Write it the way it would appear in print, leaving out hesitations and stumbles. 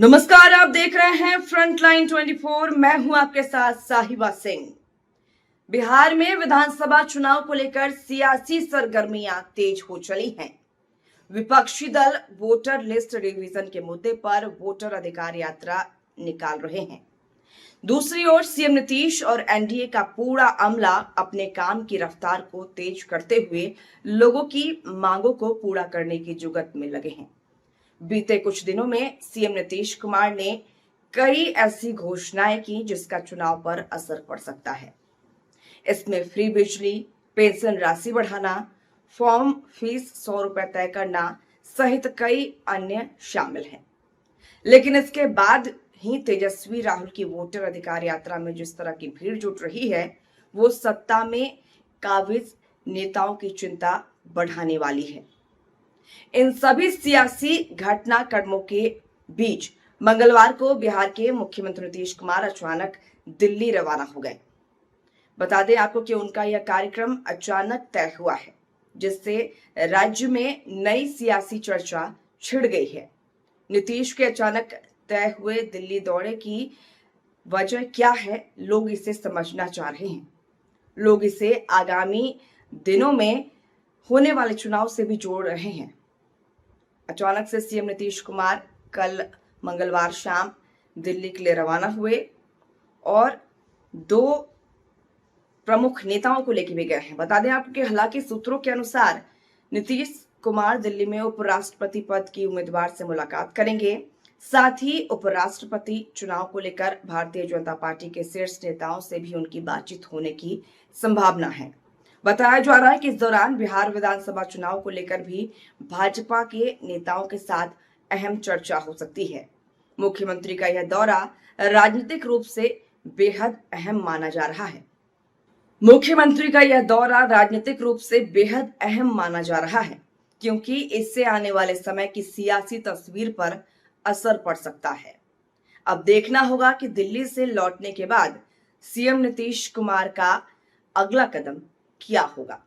नमस्कार, आप देख रहे हैं फ्रंटलाइन 24। मैं हूं आपके साथ साहिबा सिंह। बिहार में विधानसभा चुनाव को लेकर सियासी सरगर्मियां तेज हो चली हैं। विपक्षी दल वोटर लिस्ट रिवीजन के मुद्दे पर वोटर अधिकार यात्रा निकाल रहे हैं। दूसरी ओर सीएम नीतीश और एनडीए का पूरा अमला अपने काम की रफ्तार को तेज करते हुए लोगों की मांगों को पूरा करने की जुगत में लगे हैं। बीते कुछ दिनों में सीएम नीतीश कुमार ने कई ऐसी घोषणाएं की जिसका चुनाव पर असर पड़ सकता है। इसमें फ्री बिजली, पेंशन राशि बढ़ाना, फॉर्म फीस 100 रुपए तय करना सहित कई अन्य शामिल हैं। लेकिन इसके बाद ही तेजस्वी राहुल की वोटर अधिकार यात्रा में जिस तरह की भीड़ जुट रही है, वो सत्ता में काबिज नेताओं की चिंता बढ़ाने वाली है। इन सभी सियासी घटनाक्रमों के बीच मंगलवार को बिहार के मुख्यमंत्री नीतीश कुमार अचानक दिल्ली रवाना हो गए। बता दें आपको कि उनका यह कार्यक्रम अचानक तय हुआ है, जिससे राज्य में नई सियासी चर्चा छिड़ गई है। नीतीश के अचानक तय हुए दिल्ली दौरे की वजह क्या है, लोग इसे समझना चाह रहे हैं। लोग इसे आगामी दिनों में होने वाले चुनाव से भी जोड़ रहे हैं। अचानक से सीएम नीतीश कुमार कल मंगलवार शाम दिल्ली के लिए रवाना हुए और दो प्रमुख नेताओं को लेकर भी गए हैं। बता दें आपको कि हालांकि सूत्रों के अनुसार नीतीश कुमार दिल्ली में उपराष्ट्रपति पद की उम्मीदवार से मुलाकात करेंगे। साथ ही उपराष्ट्रपति चुनाव को लेकर भारतीय जनता पार्टी के शीर्ष नेताओं से भी उनकी बातचीत होने की संभावना है। बताया जा रहा है कि इस दौरान बिहार विधानसभा चुनाव को लेकर भी भाजपा के नेताओं के साथ अहम चर्चा हो सकती है। मुख्यमंत्री का यह दौरा राजनीतिक रूप से बेहद अहम माना जा रहा है। मुख्यमंत्री का यह दौरा राजनीतिक रूप से बेहद अहम माना जा रहा है, क्योंकि इससे आने वाले समय की सियासी तस्वीर पर असर पड़ सकता है। अब देखना होगा कि दिल्ली से लौटने के बाद सीएम नीतीश कुमार का अगला कदम क्या होगा।